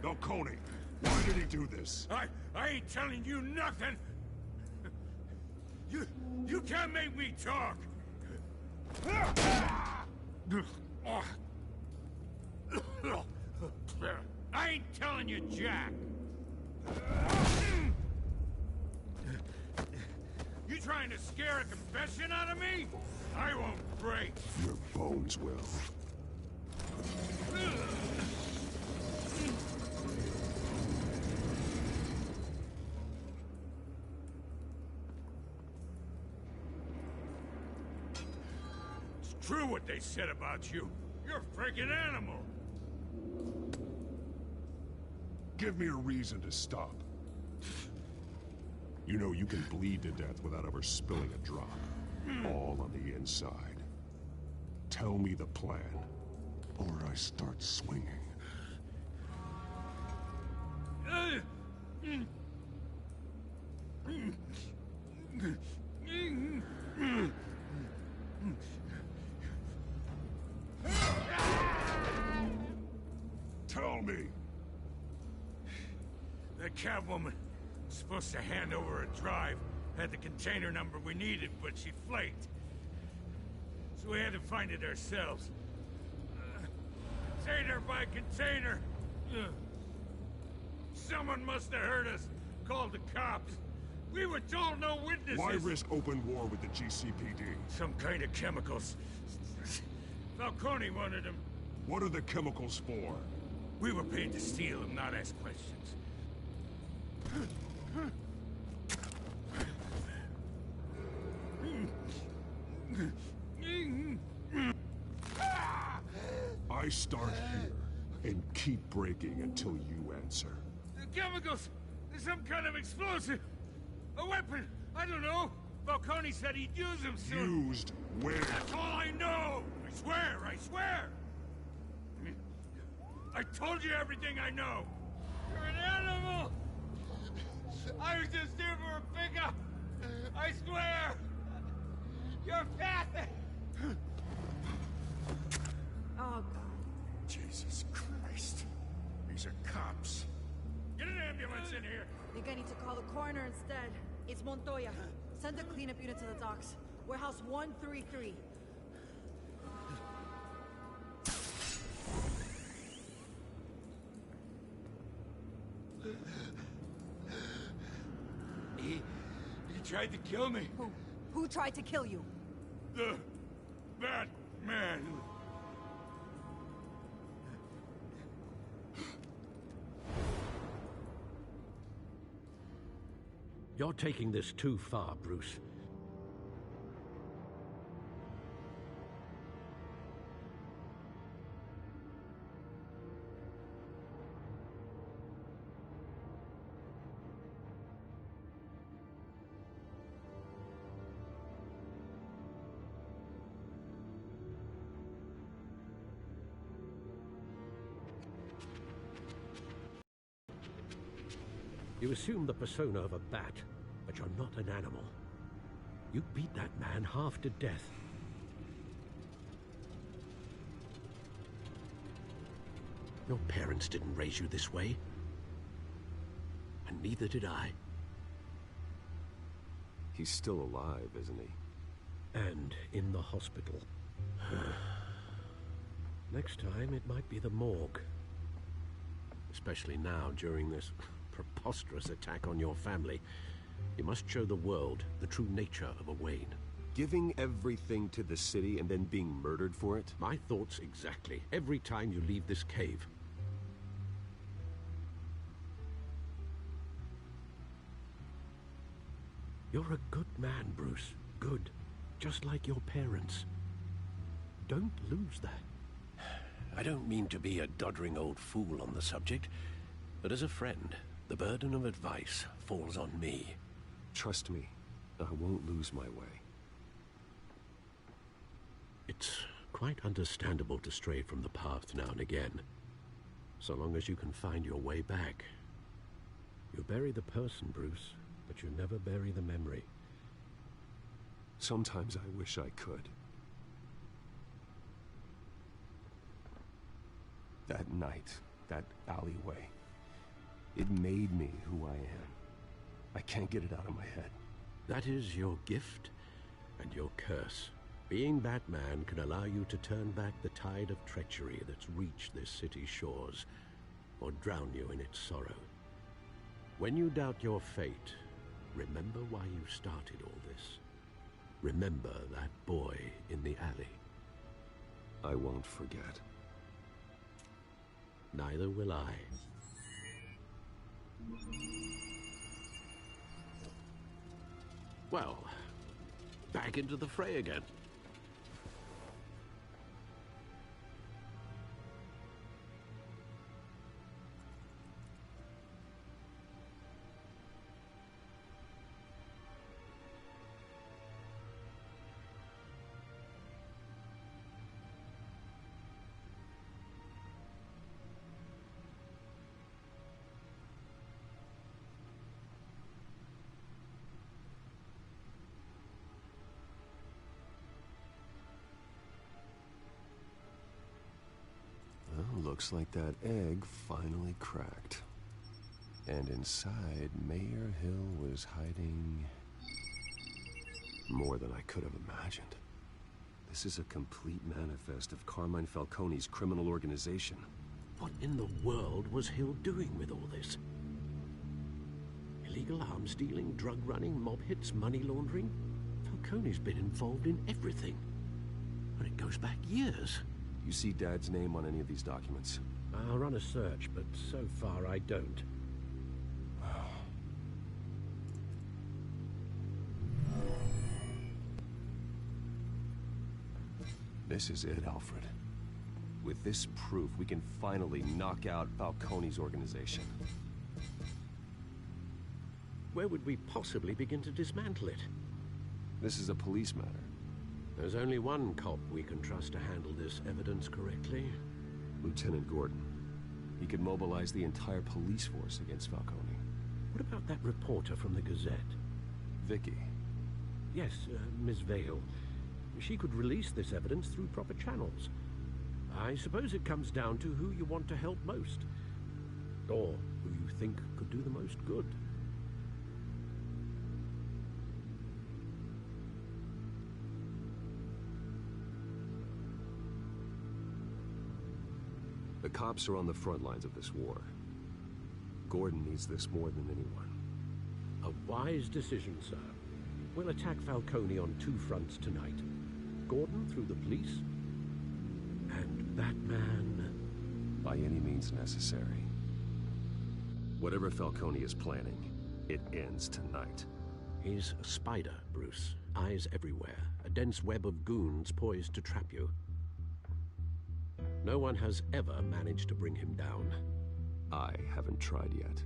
Falcone, why did he do this? I ain't telling you nothing! You can't make me talk! I ain't telling you, Jack! You trying to scare a confession out of me? I won't break! Your bones will. It's true what they said about you. You're a freaking animal! Give me a reason to stop. You know you can bleed to death without ever spilling a drop. All on the inside. Tell me the plan, or I start swinging. Tell me! The Catwoman was supposed to hand over a drive, had the container number we needed, but she flaked. So we had to find it ourselves. Container by container! Someone must have heard us, called the cops. We were told no witnesses! Why risk open war with the GCPD? Some kind of chemicals. Falcone wanted them. What are the chemicals for? We were paid to steal them, not ask questions. I start here and keep breaking until you answer. The chemicals! There's some kind of explosive! A weapon! I don't know! Falcone said he'd use them soon! Used where? That's all I know! I swear! I swear! I told you everything I know! You're an animal! I was just here for a pickup! I swear! You're pathetic! Oh, God. Jesus Christ. These are cops. Get an ambulance in here! Think I need to call the coroner instead. It's Montoya. Send a cleanup unit to the docks. Warehouse 133. He tried to kill me. Who tried to kill you? The Batman. You're taking this too far, Bruce. You assume the persona of a bat, but you're not an animal. You beat that man half to death. Your parents didn't raise you this way. And neither did I. He's still alive, isn't he? And in the hospital. Next time, it might be the morgue. Especially now, during this preposterous attack on your family. You must show the world the true nature of a Wayne. Giving everything to the city and then being murdered for it? My thoughts exactly. Every time you leave this cave. You're a good man, Bruce. Good. Just like your parents. Don't lose that. I don't mean to be a doddering old fool on the subject, but as a friend, the burden of advice falls on me. Trust me, I won't lose my way. It's quite understandable to stray from the path now and again, so long as you can find your way back. You bury the person, Bruce, but you never bury the memory. Sometimes I wish I could. That night, that alleyway, it made me who I am. I can't get it out of my head. That is your gift and your curse. Being Batman can allow you to turn back the tide of treachery that's reached this city's shores, or drown you in its sorrow. When you doubt your fate, remember why you started all this. Remember that boy in the alley. I won't forget. Neither will I. Well, back into the fray again. Looks like that egg finally cracked. And inside, Mayor Hill was hiding more than I could have imagined. This is a complete manifest of Carmine Falcone's criminal organization. What in the world was Hill doing with all this? Illegal arms dealing, drug running, mob hits, money laundering? Falcone's been involved in everything. And it goes back years. You see Dad's name on any of these documents? I'll run a search, but so far I don't. This is it, Alfred. With this proof, we can finally knock out Falcone's organization. Where would we possibly begin to dismantle it? This is a police matter. There's only one cop we can trust to handle this evidence correctly. Lieutenant Gordon. He could mobilize the entire police force against Falcone. What about that reporter from the Gazette? Vicky. Yes, Miss Vale. She could release this evidence through proper channels. I suppose it comes down to who you want to help most. Or who you think could do the most good. The cops are on the front lines of this war. Gordon needs this more than anyone. A wise decision, sir. We'll attack Falcone on two fronts tonight. Gordon through the police, and Batman... by any means necessary. Whatever Falcone is planning, it ends tonight. He's a spider, Bruce. Eyes everywhere. A dense web of goons poised to trap you. No one has ever managed to bring him down. I haven't tried yet.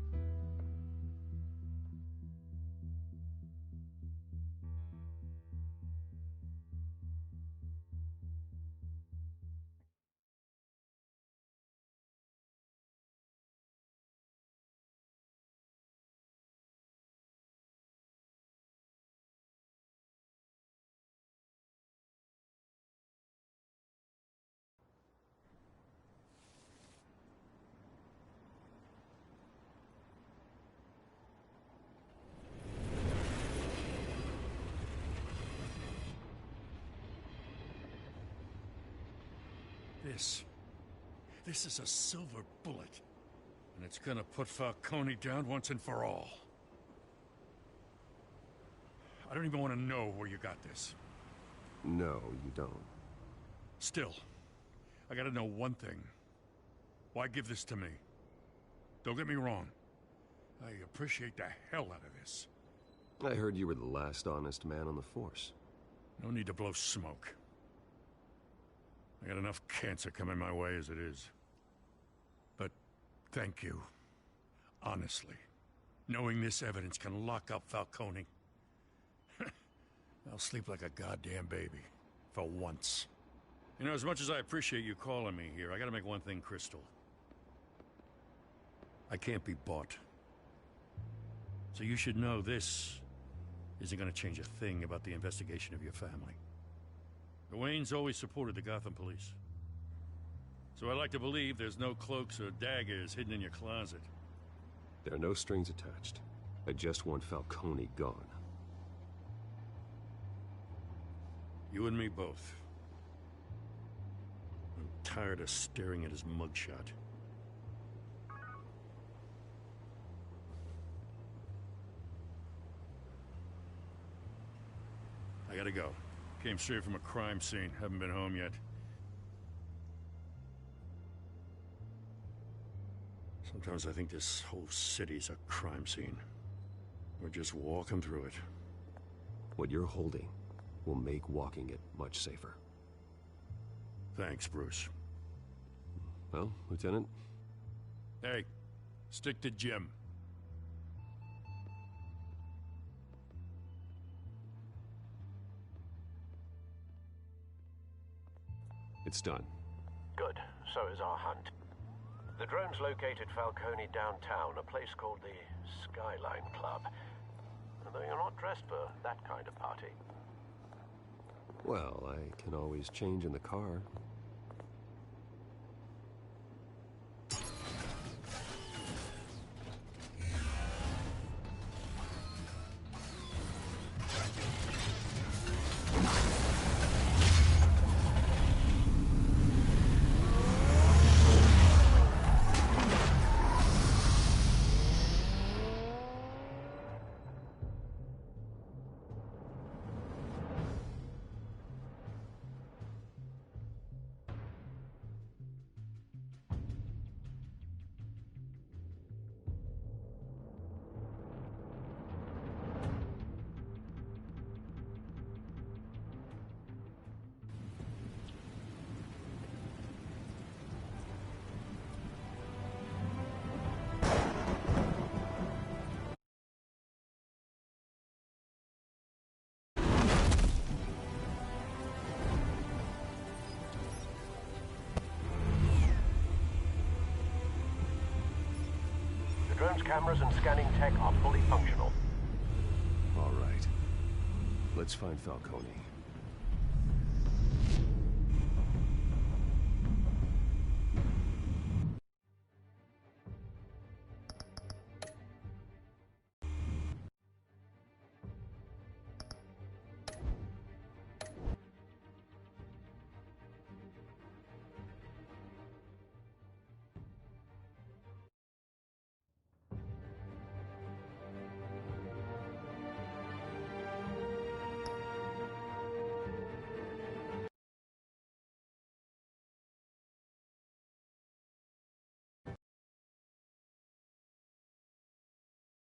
This This is a silver bullet. And it's gonna put Falcone down once and for all. I don't even want to know where you got this. No, you don't. Still, I gotta know one thing. Why give this to me? Don't get me wrong. I appreciate the hell out of this. I heard you were the last honest man on the force. No need to blow smoke. I got enough cancer coming my way as it is. But thank you. Honestly. Knowing this evidence can lock up Falcone. I'll sleep like a goddamn baby. For once. You know, as much as I appreciate you calling me here, I gotta make one thing crystal. I can't be bought. So you should know this isn't gonna change a thing about the investigation of your family. The Waynes always supported the Gotham police. So I like to believe there's no cloaks or daggers hidden in your closet. There are no strings attached. I just want Falcone gone. You and me both. I'm tired of staring at his mugshot. I gotta go. Came straight from a crime scene. Haven't been home yet. Sometimes I think this whole city's a crime scene. We're just walking through it. What you're holding will make walking it much safer. Thanks, Bruce. Well, Lieutenant? Hey, stick to Jim. It's done. Good. So is our hunt. The drones located Falcone downtown, a place called the Skyline Club. Although you're not dressed for that kind of party. Well, I can always change in the car. The drone's cameras and scanning tech are fully functional. All right. Let's find Falcone.